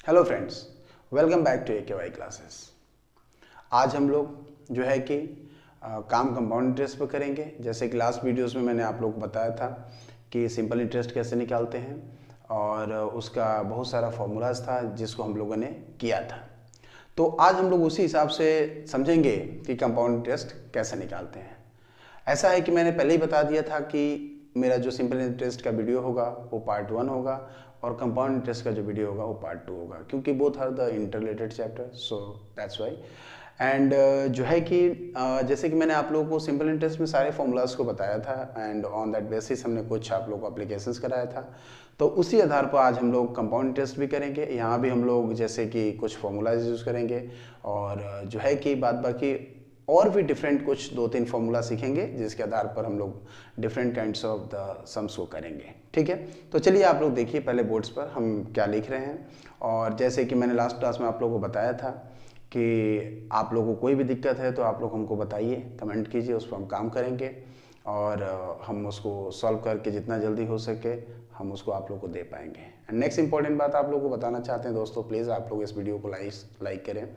Hello friends, welcome back to AKY classes. आज हम लोग जो है कि काम कंपाउंड इंटरेस्ट पर करेंगे। जैसे कि लास्ट वीडियोस में मैंने आप लोग को बताया था कि सिंपल इंटरेस्ट कैसे निकालते हैं और उसका बहुत सारा फॉर्मूलाज था जिसको हम लोगों ने किया था। तो आज हम लोग उसी हिसाब से समझेंगे कि कंपाउंड इंटरेस्ट कैसे निकालते हैं। ऐसा है कि मैंने पहले ही बता दिया था कि मेरा जो सिंपल इंटरेस्ट का वीडियो होगा वो पार्ट 1 होगा और कंपाउंड इंटरेस्ट का जो वीडियो होगा वो पार्ट 2 होगा, क्योंकि both are the interrelated chapter, so that's why. And जो है कि जैसे कि मैंने आप लोगों को सिंपल इंटरेस्ट में सारे फॉर्मूलाज को बताया था एंड ऑन दैट बेसिस हमने कुछ आप लोगों को एप्लीकेशंस कराया था। तो उसी आधार पर आज हम लोग कंपाउंड इंटरेस्ट भी करेंगे। यहाँ भी हम लोग जैसे कि कुछ फॉर्मूलाज यूज़ करेंगे और जो है कि बाद बाकी और भी डिफरेंट कुछ 2-3 फॉर्मूला सीखेंगे जिसके आधार पर हम लोग different kinds of the sums को करेंगे। ठीक है, तो चलिए आप लोग देखिए पहले बोर्ड्स पर हम क्या लिख रहे हैं। और जैसे कि मैंने लास्ट क्लास में आप लोगों को बताया था कि आप लोगों को कोई भी दिक्कत है तो आप लोग हमको बताइए, कमेंट कीजिए, उस पर हम काम करेंगे और हम उसको सॉल्व करके जितना जल्दी हो सके हम उसको आप लोग को दे पाएंगे। एंड नेक्स्ट इंपॉर्टेंट बात आप लोगों को बताना चाहते हैं दोस्तों, प्लीज़ आप लोग इस वीडियो को लाइक करें,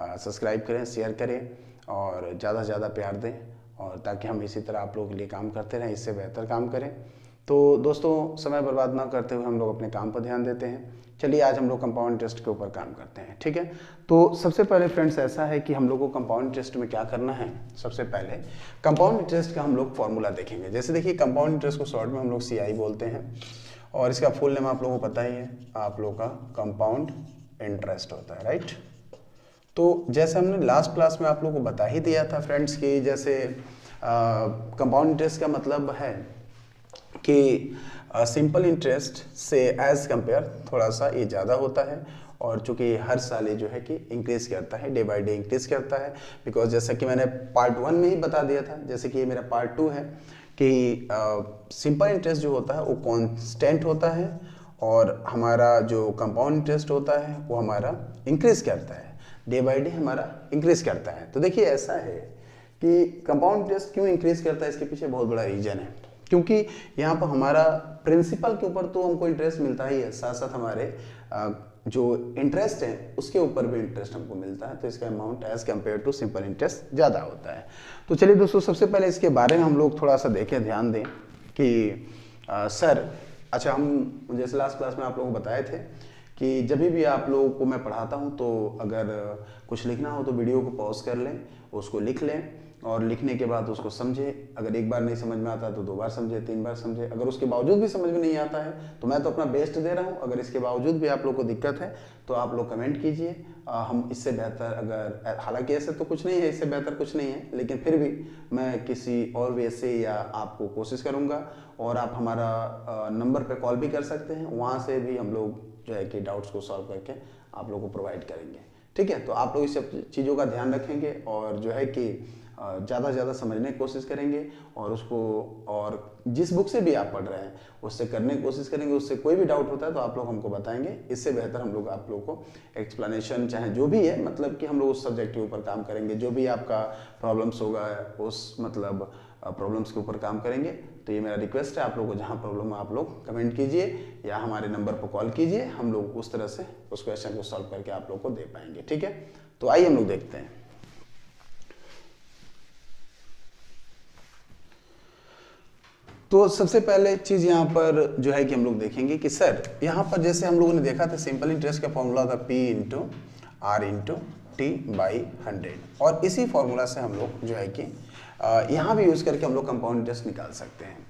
सब्सक्राइब करें, शेयर करें और ज़्यादा से ज़्यादा प्यार दें और ताकि हम इसी तरह आप लोगों के लिए काम करते रहें, इससे बेहतर काम करें। तो दोस्तों समय बर्बाद ना करते हुए हम लोग अपने काम पर ध्यान देते हैं। चलिए आज हम लोग कंपाउंड इंटरेस्ट के ऊपर काम करते हैं। ठीक है, तो सबसे पहले फ्रेंड्स ऐसा है कि हम लोग को कंपाउंड इंटरेस्ट में क्या करना है। सबसे पहले कंपाउंड इंटरेस्ट का हम लोग फॉर्मूला देखेंगे। जैसे देखिए कंपाउंड इंटरेस्ट को शॉर्ट में हम लोग CI बोलते हैं और इसका फुल नेम आप लोगों को पता ही है, आप लोगों का कंपाउंड इंटरेस्ट होता है, राइट। तो जैसे हमने लास्ट क्लास में आप लोगों को बता ही दिया था फ्रेंड्स कि जैसे कंपाउंड इंटरेस्ट का मतलब है कि सिंपल इंटरेस्ट से एज कंपेयर थोड़ा सा ये ज़्यादा होता है और चूंकि हर साल ये जो है कि इंक्रीज करता है, डे बाय डे इंक्रीज करता है। बिकॉज जैसा कि मैंने पार्ट 1 में ही बता दिया था, जैसे कि ये मेरा पार्ट 2 है कि सिंपल इंटरेस्ट जो होता है वो कांस्टेंट होता है और हमारा जो कंपाउंड इंटरेस्ट होता है वो हमारा इंक्रीज करता है, डे बाय डे हमारा इंक्रीज करता है। तो देखिए ऐसा है कि कंपाउंड इंटरेस्ट क्यों इंक्रीज करता है, इसके पीछे बहुत बड़ा रीजन है। क्योंकि यहाँ पर हमारा प्रिंसिपल के ऊपर तो हमको इंटरेस्ट मिलता ही है, साथ साथ हमारे जो इंटरेस्ट है उसके ऊपर भी इंटरेस्ट हमको मिलता है। तो इसका amount as compare to simple interest ज़्यादा होता है। तो चलिए दोस्तों सबसे पहले इसके बारे में हम लोग थोड़ा सा देखें, ध्यान दें कि सर अच्छा हम जैसे लास्ट क्लास में आप लोगों को बताए थे कि जब भी आप लोगों को मैं पढ़ाता हूँ तो अगर कुछ लिखना हो तो वीडियो को पॉज कर लें, उसको लिख लें और लिखने के बाद उसको समझें। अगर एक बार नहीं समझ में आता तो 2 बार समझे, 3 बार समझे। अगर उसके बावजूद भी समझ में नहीं आता है तो मैं तो अपना बेस्ट दे रहा हूँ, अगर इसके बावजूद भी आप लोग को दिक्कत है तो आप लोग कमेंट कीजिए। हम इससे बेहतर अगर, हालांकि ऐसे तो कुछ नहीं है, इससे बेहतर कुछ नहीं है, लेकिन फिर भी मैं किसी और वे से या आपको कोशिश करूँगा। और आप हमारा नंबर पर कॉल भी कर सकते हैं, वहाँ से भी हम लोग जो है कि डाउट्स को सॉल्व करके आप लोगों को प्रोवाइड करेंगे। ठीक है, तो आप लोग इस सब चीज़ों का ध्यान रखेंगे और जो है कि ज़्यादा से ज़्यादा समझने की कोशिश करेंगे और उसको, और जिस बुक से भी आप पढ़ रहे हैं उससे करने की कोशिश करेंगे। उससे कोई भी डाउट होता है तो आप लोग हमको बताएंगे, इससे बेहतर हम लोग आप लोग को एक्सप्लेनेशन चाहे जो भी है, मतलब कि हम लोग उस सब्जेक्ट के ऊपर काम करेंगे। जो भी आपका प्रॉब्लम्स होगा उस मतलब प्रॉब्लम्स के ऊपर काम करेंगे। तो ये मेरा रिक्वेस्ट है, आप लोगों को जहाँ प्रॉब्लम है आप लोग कमेंट कीजिए या हमारे नंबर पर कॉल कीजिए, हम लोग उस तरह से उस क्वेश्चन को सॉल्व करके आप लोग को दे पाएंगे। ठीक है, तो आइए हम लोग देखते हैं। तो सबसे पहले चीज़ यहाँ पर जो है कि हम लोग देखेंगे कि सर यहाँ पर जैसे हम लोगों ने देखा था सिंपल इंटरेस्ट का फॉर्मूला था P into R into T by 100 और इसी फॉर्मूला से हम लोग जो है कि यहाँ भी यूज़ करके हम लोग कंपाउंड इंटरेस्ट निकाल सकते हैं।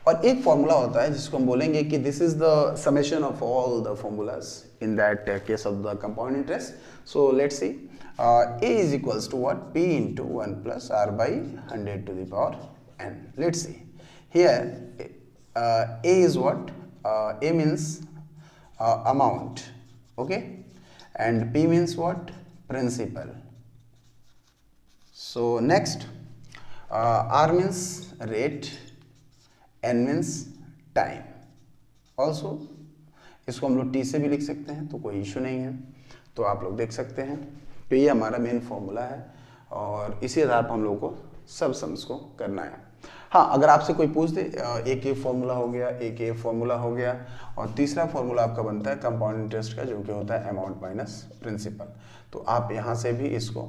और एक फॉर्मूला होता है जिसको हम बोलेंगे कि this is the summation of all the formulas in that case of the compound interest. So let's see, A is equals to what, P into 1 plus R by 100 to the power n। Let's see here A is what, A means amount, okay, and P means what, principal. So next R means rate, N means time. Also इसको हम लोग T से भी लिख सकते हैं तो कोई इशू नहीं है। तो आप लोग देख सकते हैं तो ये हमारा मेन फॉर्मूला है और इसी आधार पर हम लोग को सब सम्स को करना है। हाँ, अगर आपसे कोई पूछ दे एक ये फॉर्मूला हो गया, एक ये फॉर्मूला हो गया, और तीसरा फॉर्मूला आपका बनता है कंपाउंड इंटरेस्ट का, जो कि होता है अमाउंट माइनस प्रिंसिपल। तो आप यहाँ से भी इसको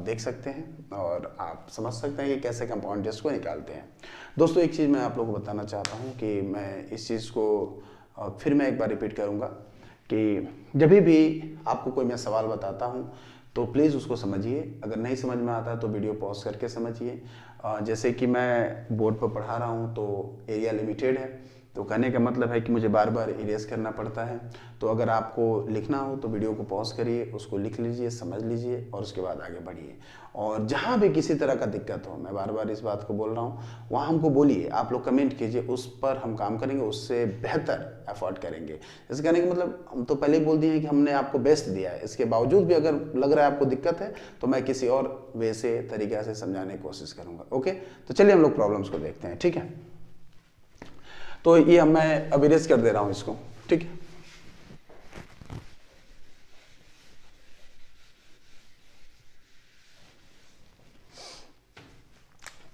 देख सकते हैं और आप समझ सकते हैं कि कैसे कंपाउंड इंटरेस्ट को निकालते हैं। दोस्तों, एक चीज़ मैं आप लोगों को बताना चाहता हूँ कि मैं इस चीज़ को फिर मैं एक बार रिपीट करूँगा कि जब भी आपको कोई मैं सवाल बताता हूँ तो प्लीज़ उसको समझिए। अगर नहीं समझ में आता तो वीडियो पॉज करके समझिए। जैसे कि मैं बोर्ड पर पढ़ा रहा हूँ तो एरिया लिमिटेड है, तो कहने का मतलब है कि मुझे बार बार इरेज करना पड़ता है। तो अगर आपको लिखना हो तो वीडियो को पॉज करिए, उसको लिख लीजिए, समझ लीजिए और उसके बाद आगे बढ़िए। और जहाँ भी किसी तरह का दिक्कत हो, मैं बार बार इस बात को बोल रहा हूँ, वहाँ हमको बोलिए, आप लोग कमेंट कीजिए, उस पर हम काम करेंगे, उससे बेहतर एफर्ट करेंगे। इसके कहने का मतलब हम तो पहले ही बोल दिए हैं कि हमने आपको बेस्ट दिया है, इसके बावजूद भी अगर लग रहा है आपको दिक्कत है तो मैं किसी और वे से तरीक़ा से समझाने की कोशिश करूँगा। ओके, तो चलिए हम लोग प्रॉब्लम्स को देखते हैं। ठीक है, तो ये मैं अब इरेज कर दे रहा हूँ इसको। ठीक है,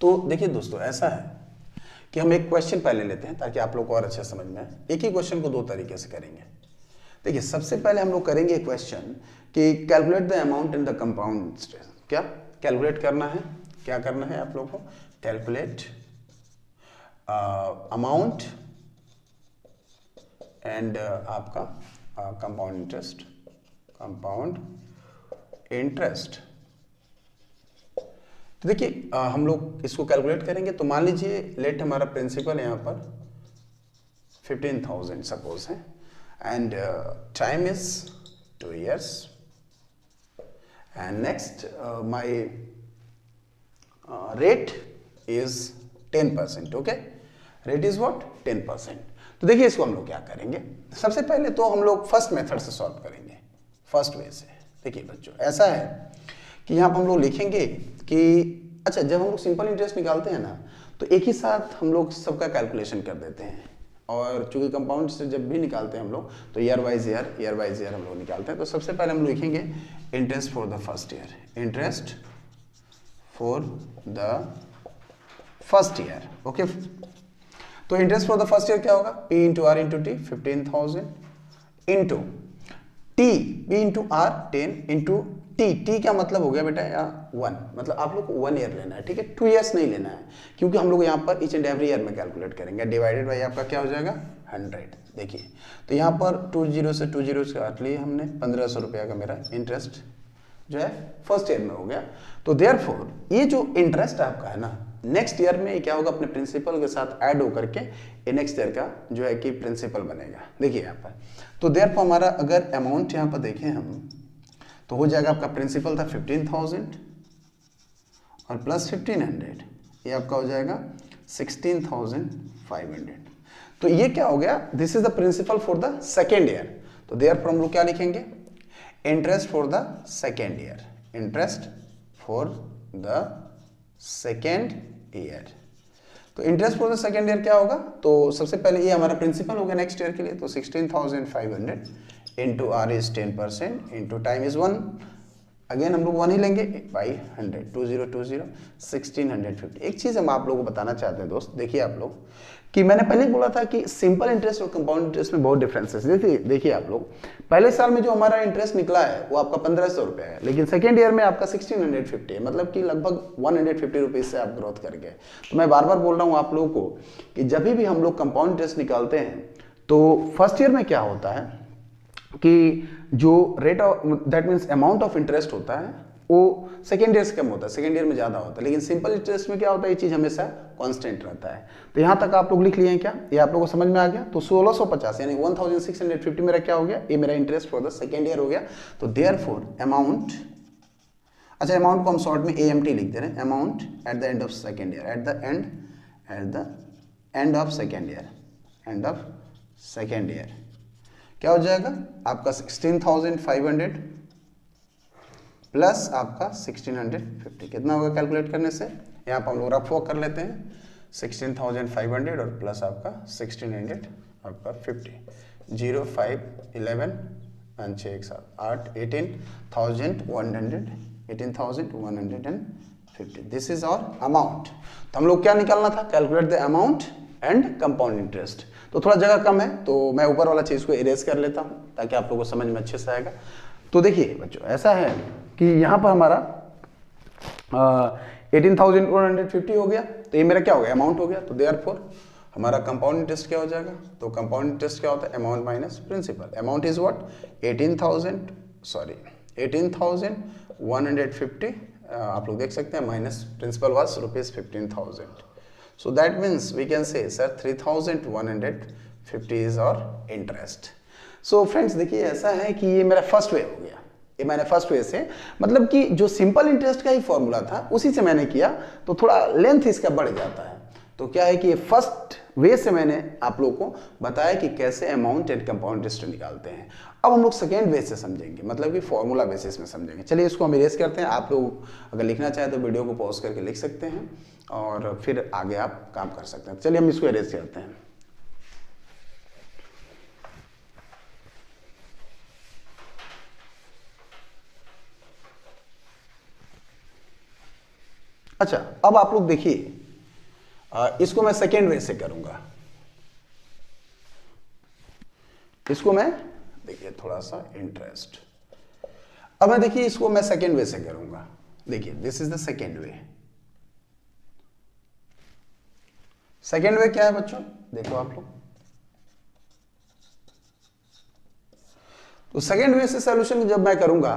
तो देखिए दोस्तों, ऐसा है कि हम एक क्वेश्चन पहले लेते हैं ताकि आप लोग को और अच्छा समझ में आए। एक ही क्वेश्चन को दो तरीके से करेंगे। देखिए, सबसे पहले हम लोग करेंगे क्वेश्चन कि calculate the amount in the compound interest. क्या कैलकुलेट करना है? क्या करना है आप लोग को? कैलकुलेट अमाउंट एंड आपका कंपाउंड इंटरेस्ट, कंपाउंड इंटरेस्ट। तो देखिए हम लोग इसको कैलकुलेट करेंगे। तो मान लीजिए लेट हमारा प्रिंसिपल यहाँ पर 15,000 सपोज है and time is 2 years and next my rate is 10%। Okay, rate is what? 10%। तो देखिए इसको हम लोग क्या करेंगे, सबसे पहले तो हम लोग फर्स्ट मेथड से सॉल्व करेंगे, फर्स्ट वे से। देखिए बच्चों, ऐसा है कि यहाँ पर हम लोग लिखेंगे कि अच्छा, जब हम लोग सिंपल इंटरेस्ट निकालते हैं ना तो एक ही साथ हम लोग सबका कैलकुलेशन कर देते हैं। और चूंकि कंपाउंड से जब भी निकालते हैं हम लोग तो ईयर वाइज ईयर हम लोग निकालते हैं। तो सबसे पहले हम लोग लिखेंगे interest for the first year, interest for the first year. Okay, तो interest for the first year क्या होगा? P into R into T, 15,000 into T, P into R 10 into T क्या मतलब हो गया बेटा? यहाँ 1, मतलब आप लोग को 1 ईयर लेना है। ठीक है, 2 years नहीं लेना है, क्योंकि हम लोग यहाँ पर ईच एंड एवरी ईयर में कैलकुलेट करेंगे। डिवाइडेड बाई आपका क्या हो जाएगा? 100। देखिए, तो यहाँ पर 20 से 20 काट लिए हमने, 1500 रुपया का मेरा इंटरेस्ट जो है फर्स्ट ईयर में हो गया। तो देयरफॉर ये जो इंटरेस्ट आपका है ना, नेक्स्ट ईयर में क्या होगा? अपने प्रिंसिपल के साथ ऐड होकर के ये नेक्स्ट ईयर का जो है कि प्रिंसिपल बनेगा। देखिए यहाँ पर, तो देयरफॉर हमारा अगर अमाउंट यहाँ पर देखें हम तो हो जाएगा, आपका प्रिंसिपल था 15,000 और प्लस 1500, ये आपका हो जाएगा 16,500। तो ये क्या हो गया? This is the principal for the second year. तो देयरफॉर हम लोग क्या लिखेंगे? Interest for the second year, interest for the second year. तो interest for the second year क्या होगा? तो सबसे पहले ये हमारा प्रिंसिपल हो गया नेक्स्ट ईयर के लिए, तो 16,500 into R is 10% into time is 1, again हम लोग 1 ही लेंगे, बाई 100, 2020 1650। एक चीज़ हम आप लोगों को बताना चाहते हैं दोस्त, देखिए आप लोग कि मैंने पहले बोला था कि सिंपल इंटरेस्ट और कंपाउंड इंटरेस्ट में बहुत डिफरेंसेस। देखिए आप लोग, पहले साल में जो हमारा इंटरेस्ट निकला है वो आपका 1500 रुपये है, लेकिन सेकेंड ईयर में आपका 1650 है, मतलब कि लगभग 150 रुपीज़ से आप ग्रोथ कर गए। तो मैं बार बार बोल रहा हूँ आप लोगों को कि जब भी हम लोग कंपाउंड इंटरेस्ट निकालते हैं तो फर्स्ट ईयर में क्या होता है कि जो rate of, that means amount of interest होता है वो सेकेंड ईयर से कम होता है, सेकेंड ईयर में ज़्यादा होता है, लेकिन सिंपल इंटरेस्ट में क्या होता है? ये चीज़ हमेशा कांस्टेंट रहता है। तो यहाँ तक आप लोग लिख लिए हैं क्या? ये आप लोगों को समझ में आ गया? तो 1650 यानी 1650 मेरा क्या हो गया? ये मेरा interest for the second year हो गया। तो देयरफॉर अमाउंट, अच्छा अमाउंट को हम शॉर्ट में AMT लिख दे रहे हैं, amount at the end of second year, at the end of second year, end of second year क्या हो जाएगा? आपका 16,500 प्लस आपका 1650, कितना होगा कैलकुलेट करने से? यहाँ पर हम लोग रफ वर्क कर लेते हैं, 16,500 और प्लस आपका 1600 आपका 50, 0 5 11 6 1 7 8 18,100 18,150 50, दिस इज आवर अमाउंट। तो हम लोग क्या निकालना था, calculate the amount and compound interest. तो थोड़ा जगह कम है तो मैं ऊपर वाला चीज को इरेज कर लेता हूँ ताकि आप लोगों को समझ में अच्छे से आएगा। तो देखिए बच्चों ऐसा है कि यहाँ पर हमारा 18,150 हो गया, तो ये मेरा क्या हो गया, अमाउंट हो गया। तो देयरफॉर हमारा कंपाउंड इंटरेस्ट क्या हो जाएगा, तो कंपाउंड इंटरेस्ट क्या होता है, amount minus principal. Amount is what, 18,150, आप लोग देख सकते हैं, minus principal was ₹15,000। So that means we can say sir 3,150 is और इंटरेस्ट। सो फ्रेंड्स देखिए ऐसा है कि ये मेरा फर्स्ट वे हो गया, ये मैंने फर्स्ट वे से, मतलब कि जो सिंपल इंटरेस्ट का ही फॉर्मूला था उसी से मैंने किया, तो थोड़ा लेंथ इसका बढ़ जाता है। तो क्या है कि ये फर्स्ट वे से मैंने आप लोगों को बताया कि कैसे अमाउंट एंड कंपाउंड इंटरेस्ट निकालते हैं। अब हम लोग सेकेंड वे से समझेंगे, मतलब कि फॉर्मूला बेसिस में समझेंगे। चलिए इसको हम इरेज करते हैं। आप लोग अगर लिखना चाहें तो वीडियो को पॉज करके लिख सकते हैं और फिर आगे आप काम कर सकते हैं। चलिए हम इसको इरेज करते हैं। अच्छा अब आप लोग देखिए, इसको मैं सेकेंड वे से करूंगा। इसको मैं देखिए थोड़ा सा इंटरेस्ट, अब मैं देखिए इसको मैं सेकेंड वे से करूंगा। देखिए this is the second way. Second way क्या है बच्चों, देखो आप लोग, तो सेकेंड वे से सॉल्यूशन जब मैं करूंगा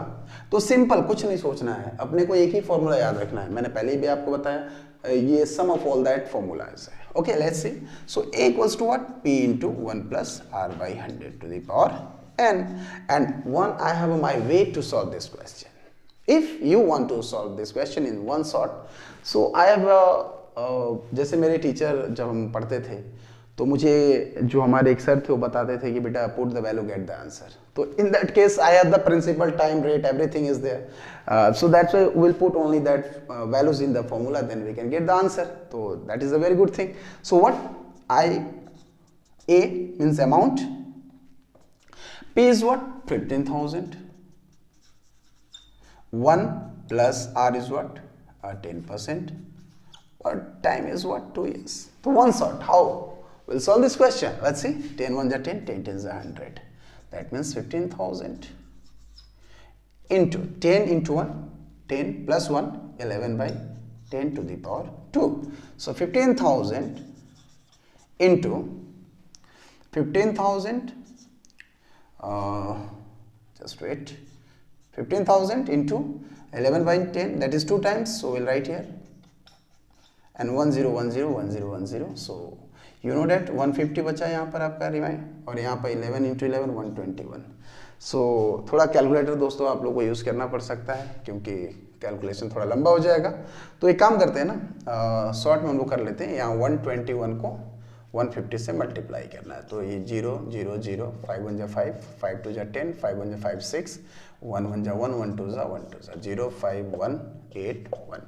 तो सिंपल कुछ नहीं सोचना है, अपने को एक ही फॉर्मूला याद रखना है। मैंने पहले भी आपको बताया, ये sum of all that formulas है। Okay let's see, so a equals to what, p into 1 plus r by 100 to the power n, and I have my way to solve this question. If you want to solve this question in one shot, so I have जैसे मेरे teacher जब हम पढ़ते थे तो मुझे जो हमारे एक सर थे वो बताते थे कि बेटा put the value get the answer. तो in that case I have the principal, time, rate, everything is there, so that's why we will put only that values in the formula, then we can get the answer. तो that is a very good thing. So what I, a means amount, p is what, 15,000, 1 plus r is what, 10%, or time is what, 2 years. So one shot, how we'll solve this question? Let's see, 10 1 is 10, 10 10 is 100. That means 15,000 into 10 into 1, 10 plus 1, 11 by 10 to the power 2. So 15,000 into 15,000, just wait, 15,000 into 11 by 10, that is 2 times, so we'll write here, and 1 0 1 0 1 0 1 0, so you know that 150 बचा यहाँ पर आपका rewind, और यहाँ पर 11 into 11 121। सो थोड़ा calculator दोस्तों आप लोग को यूज़ करना पड़ सकता है क्योंकि कैलकुलेशन थोड़ा लंबा हो जाएगा। तो एक काम करते हैं ना, शॉर्ट में हम लोग कर लेते हैं, यहाँ 121 को 150 से मल्टीप्लाई करना है। तो ये 0 0 0, 5 1 जा 5, 5 2 जा 10, 5 1 जा 5 6, 1 1 जा 1, 1 2 जा 1 2 जा 0, 5 1 8 1,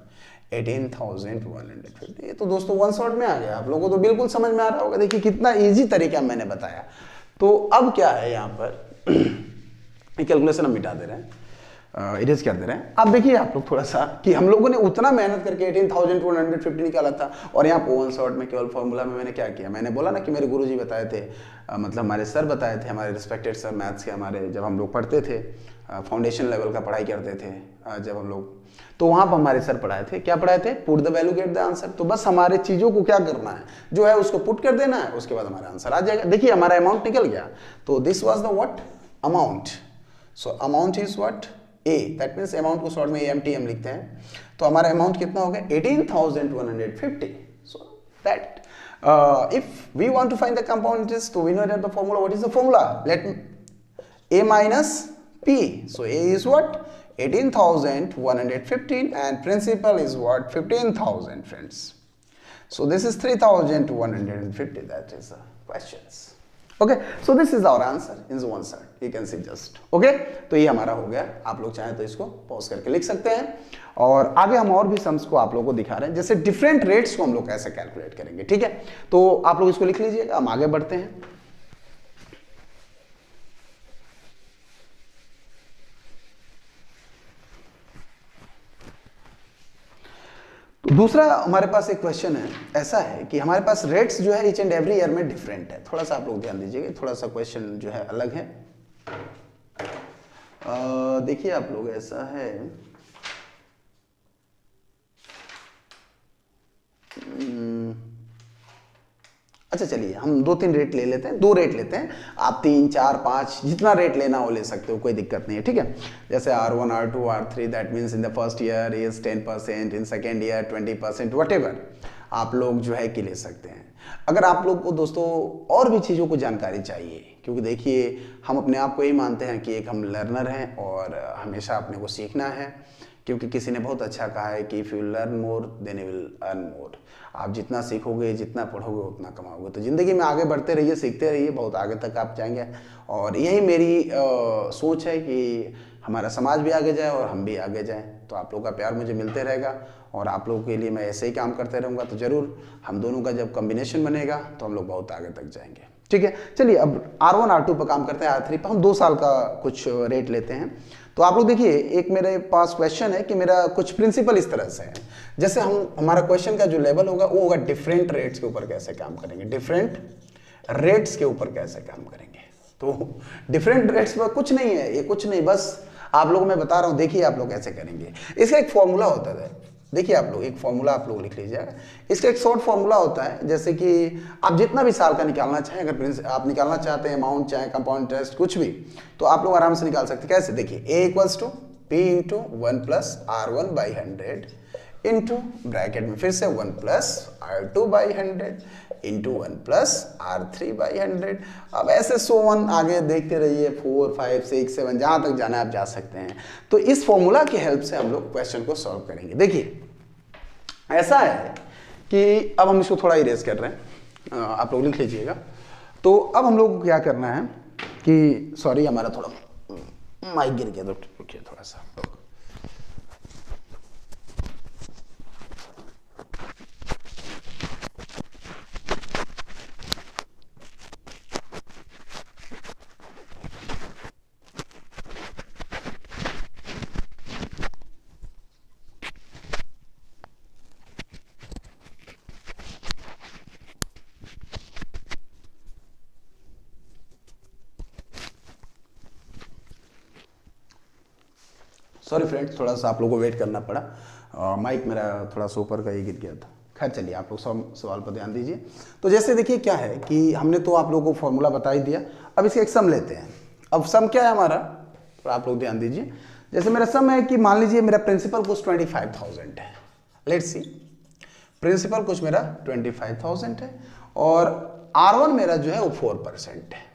18,150। ये तो दोस्तों वन शॉट में आ गया, आप लोगों को तो बिल्कुल समझ में आ रहा होगा। देखिए कितना इजी तरीका मैंने बताया। तो अब क्या है यहाँ पर कैलकुलेशन हम मिटा दे रहे हैं, इरेज कर दे रहे हैं। अब देखिए आप लोग थोड़ा सा कि हम लोगों ने उतना मेहनत करके 18,150 निकाला था, और यहाँ पर वन शॉट में केवल फॉर्मूला में मैंने क्या किया, मैंने बोला ना कि मेरे गुरुजी बताए थे, मतलब हमारे सर बताए थे, हमारे रिस्पेक्टेड सर मैथ्स के, हमारे जब हम लोग पढ़ते थे, फाउंडेशन लेवल का पढ़ाई करते थे जब हम लोग, तो वहाँ पर हमारे सर पढ़ाए थे, क्या पढ़ाए थे, put the value get the answer. तो बस हमारे चीज़ों को क्या करना है, जो है उसको पुट कर देना है, उसके बाद हमारा आंसर आ जाएगा। देखिए हमारा अमाउंट निकल गया, तो this was the what, amount. So amount is what, A, that means amount को शॉर्ट में AMTM लिखते हैं। तो हमारा अमाउंट कितना हो गया, 18,150। So that if we want to find the compound interest, तो we know that the formula, what is the formula, let A minus P. So A is what, 18,115, and principal is what, 15,000 friends. So this is 3,150, that is the questions. Okay, so this is our answer in one side, you can see just. Okay, तो ये हमारा हो गया। आप लोग चाहें तो इसको पॉज करके लिख सकते हैं, और आगे हम और भी सम्स को आप लोगों को दिखा रहे हैं, जैसे डिफरेंट रेट्स को हम लोग कैसे कैलकुलेट करेंगे। ठीक है, तो आप लोग इसको लिख लीजिएगा, हम आगे बढ़ते हैं। दूसरा हमारे पास एक क्वेश्चन है, ऐसा है कि हमारे पास रेट्स जो है ईच एंड एवरी ईयर में डिफरेंट है। थोड़ा सा आप लोग ध्यान दीजिएगा, थोड़ा सा क्वेश्चन जो है अलग है। देखिए आप लोग, ऐसा है अच्छा चलिए हम 2-3 रेट ले लेते हैं, 2 रेट लेते हैं, आप 3, 4, 5 जितना रेट लेना हो ले सकते हो, कोई दिक्कत नहीं है, ठीक है। जैसे R1, R2, R3, that means in the first year is 10%, in second year 20%, whatever आप लोग जो है कि ले सकते हैं। अगर आप लोग को दोस्तों और भी चीज़ों को जानकारी चाहिए, क्योंकि देखिए हम अपने आप को यही मानते हैं कि एक हम लर्नर हैं और हमेशा अपने को सीखना है, क्योंकि किसी ने बहुत अच्छा कहा है कि if you learn more than you will earn more. आप जितना सीखोगे, जितना पढ़ोगे, उतना कमाओगे। तो ज़िंदगी में आगे बढ़ते रहिए, सीखते रहिए, बहुत आगे तक आप जाएंगे। और यही मेरी सोच है कि हमारा समाज भी आगे जाए और हम भी आगे जाएं। तो आप लोगों का प्यार मुझे मिलते रहेगा और आप लोगों के लिए मैं ऐसे ही काम करते रहूँगा। तो ज़रूर हम दोनों का जब कॉम्बिनेशन बनेगा तो हम लोग बहुत आगे तक जाएंगे, ठीक है। चलिए अब R1, R2 पर काम करते हैं, R3 पर हम 2 साल का कुछ रेट लेते हैं। तो आप लोग देखिए, एक मेरे पास क्वेश्चन है कि मेरा कुछ प्रिंसिपल इस तरह से है, जैसे हमारा क्वेश्चन का जो लेवल होगा वो होगा डिफरेंट रेट्स के ऊपर कैसे काम करेंगे, डिफरेंट रेट्स के ऊपर कैसे काम करेंगे। तो डिफरेंट रेट्स पर कुछ नहीं है, ये कुछ नहीं, बस आप लोगों मैं बता रहा हूँ। देखिए आप लोग कैसे करेंगे, इसका एक फॉर्मूला होता है। देखिए आप लोग, एक फॉर्मूला आप लोग लिख लीजिएगा। इसका एक शॉर्ट फॉर्मूला होता है, जैसे कि आप जितना भी साल का निकालना चाहें, अगर आप निकालना चाहते हैं अमाउंट, चाहे कंपाउंड इंटरेस्ट कुछ भी, तो आप लोग आराम से निकाल सकते हैं। कैसे, देखिए A = P × 1 + R1/100 into bracket में फिर से 1 + R2/100 इंटू 1 + R3/100। अब ऐसे 100 आगे देखते रहिए, 4, 5, 6, 7 जहाँ तक जाना है आप जा सकते हैं। तो इस फॉर्मूला की हेल्प से हम लोग क्वेश्चन को सॉल्व करेंगे। देखिए ऐसा है कि अब हम इसको थोड़ा इरेज कर रहे हैं, आप लोग लिख लीजिएगा। तो अब हम लोग को क्या करना है कि, सॉरी हमारा थोड़ा माइक गिर गया, तो रुकिए थोड़ा सा। सॉरी फ्रेंड्स, थोड़ा सा आप लोगों को वेट करना पड़ा, माइक मेरा थोड़ा सा ऊपर का ही गिर गया था। खैर चलिए, आप लोग सवाल पर ध्यान दीजिए। तो जैसे देखिए क्या है कि हमने तो आप लोगों को फॉर्मूला बता ही दिया, अब इसका एक सम लेते हैं। अब सम क्या है हमारा, तो आप लोग ध्यान दीजिए। जैसे मेरा सम है कि मान लीजिए मेरा प्रिंसिपल कुछ 25,000 है, लेट्स सी प्रिंसिपल कुछ मेरा 25,000 है और R1 मेरा जो है वो 4% है,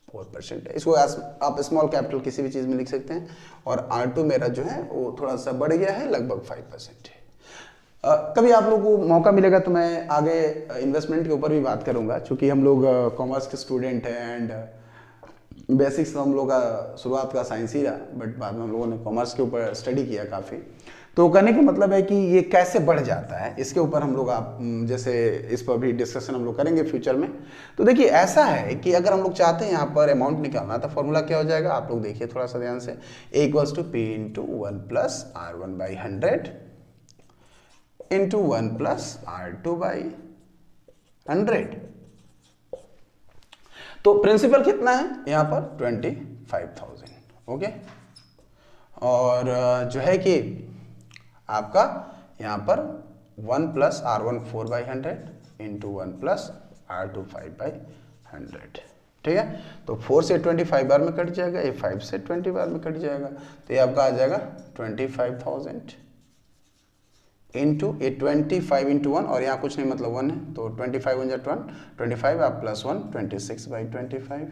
4% है। इसको आप स्मॉल कैपिटल किसी भी चीज़ में लिख सकते हैं। और R2 मेरा जो है वो थोड़ा सा बढ़ गया है, लगभग 5% है। कभी आप लोगों को मौका मिलेगा तो मैं आगे इन्वेस्टमेंट के ऊपर भी बात करूंगा, क्योंकि हम लोग कॉमर्स के स्टूडेंट हैं एंड बेसिक्स तो हम लोग का शुरुआत का साइंस ही रहा, बट बाद में हम लोगों ने कॉमर्स के ऊपर स्टडी किया काफ़ी। तो कहने का मतलब है कि ये कैसे बढ़ जाता है, इसके ऊपर हम लोग आप जैसे इस पर भी डिस्कशन हम लोग करेंगे फ्यूचर में। तो देखिए ऐसा है कि अगर हम लोग चाहते हैं यहाँ पर अमाउंट निकालना, तो फॉर्मूला क्या हो जाएगा, आप लोग देखिए थोड़ा सा ध्यान से। A = P × 1 + R1/100 into 1 + R2/100। तो प्रिंसिपल कितना है यहाँ पर 25,000, ओके। और जो है कि आपका यहाँ पर 1 + R1 4/100 इंटू 1 + R2 5/100, ठीक है। तो 4 से 25 बार में कट जाएगा, ये 5 से 20 बार में कट जाएगा, तो ये आपका आ जाएगा 25,000 इंटू ये 25 इंटू 1, और यहाँ कुछ नहीं मतलब 1 है, तो 25 1 = 25 आप +1 26/25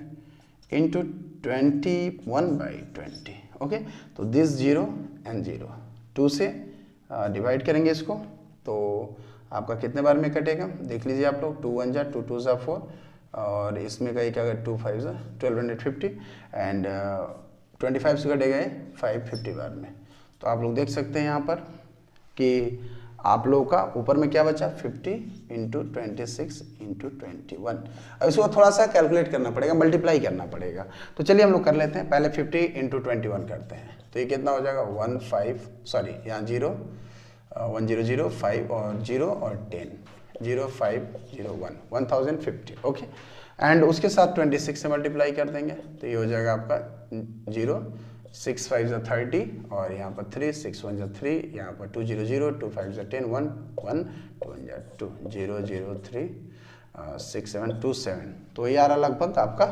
इंटू 21/20, ओके। तो दिस 0 एंड 0 2 से डिवाइड करेंगे इसको, तो आपका कितने बार में कटेगा देख लीजिए आप लोग। 2 1 = 2 2 = 4 और इसमें का क्या 2 5 = 1250 एंड 25 से कटेगा 550 बार में। तो आप लोग देख सकते हैं यहाँ पर कि आप लोगों का ऊपर में क्या बचा 50 इंटू 26 इंटू 21। अब इसको थोड़ा सा कैलकुलेट करना पड़ेगा, मल्टीप्लाई करना पड़ेगा। तो चलिए हम लोग कर लेते हैं, पहले 50 इंटू 21 करते हैं, तो ये कितना हो जाएगा 15 सॉरी यहाँ 0 100, 5 और 0 और 10, 0 5 0 1, 1050। ओके, एंड उसके साथ 26 से मल्टीप्लाई कर देंगे तो ये हो जाएगा आपका 0, 6 5 ज़ा 30 और यहाँ पर 3, 6 1 ज़ा 3, यहाँ पर 2 0 0, 2 5 ज़ा 10, 1 1, 2 1 ज़ा 2, 0 0 3 6 7 2 7, तो ये आ रहा लगभग आपका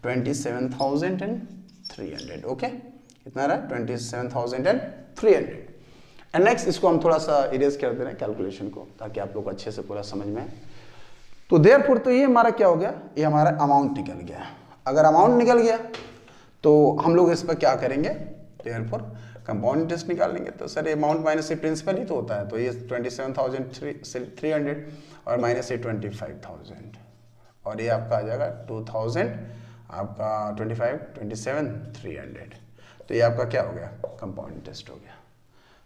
27,300। ओके, कितना रहा 27,300। एंड नेक्स्ट इसको हम थोड़ा सा इरेज कर दे रहे हैं कैलकुलेशन को, ताकि आप लोग अच्छे से पूरा समझ में आए। तो देयरफॉर तो ये हमारा क्या हो गया, ये हमारा अमाउंट निकल गया। अगर अमाउंट निकल गया तो हम लोग इस पर क्या करेंगे, देयरफॉर कंपाउंड इंटरेस्ट निकालेंगे। तो सर अमाउंट माइनस प्रिंसिपल ही तो होता है, तो ये 27,300 और माइनस 25,000 और ये आपका आ जाएगा 2000, आपका 25 27 300। तो ये आपका क्या हो गया, कंपाउंड इंटरेस्ट हो गया।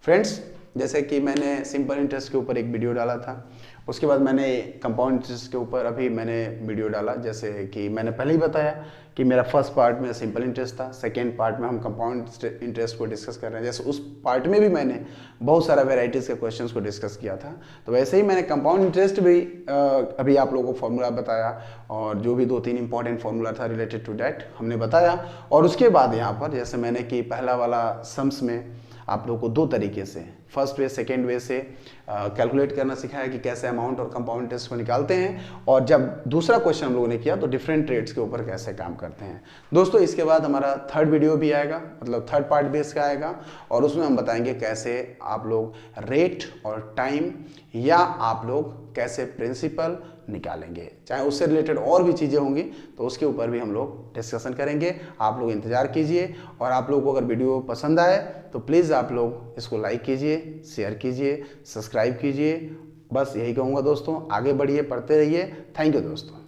फ्रेंड्स, जैसे कि मैंने सिंपल इंटरेस्ट के ऊपर एक वीडियो डाला था, उसके बाद मैंने कंपाउंड इंटरेस्ट के ऊपर अभी मैंने वीडियो डाला। जैसे कि मैंने पहले ही बताया कि मेरा फर्स्ट पार्ट में सिंपल इंटरेस्ट था, सेकेंड पार्ट में हम कंपाउंड इंटरेस्ट को डिस्कस कर रहे हैं। जैसे उस पार्ट में भी मैंने बहुत सारा वेराइटीज़ के क्वेश्चंस को डिस्कस किया था, तो वैसे ही मैंने कंपाउंड इंटरेस्ट भी अभी आप लोगों को फॉर्मूला बताया, और जो भी 2-3 इंपॉर्टेंट फॉर्मूला था रिलेटेड टू डैट हमने बताया। और उसके बाद यहाँ पर जैसे मैंने कि पहला वाला सम्स में आप लोगों को 2 तरीके से, फर्स्ट वे सेकेंड वे से कैलकुलेट करना सिखाया कि कैसे अमाउंट और कंपाउंड इंटरेस्ट को निकालते हैं, और जब दूसरा क्वेश्चन हम लोगों ने किया तो डिफरेंट रेट्स के ऊपर कैसे काम करते हैं। दोस्तों, इसके बाद हमारा थर्ड वीडियो भी आएगा, मतलब थर्ड पार्ट भी इसका आएगा, और उसमें हम बताएंगे कैसे आप लोग रेट और टाइम, या आप लोग कैसे प्रिंसिपल निकालेंगे, चाहे उससे रिलेटेड और भी चीज़ें होंगी तो उसके ऊपर भी हम लोग डिस्कशन करेंगे। आप लोग इंतज़ार कीजिए, और आप लोगों को अगर वीडियो पसंद आए तो प्लीज़ आप लोग इसको लाइक कीजिए, शेयर कीजिए, सब्सक्राइब कीजिए। बस यही कहूँगा दोस्तों, आगे बढ़िए, पढ़ते रहिए। थैंक यू दोस्तों।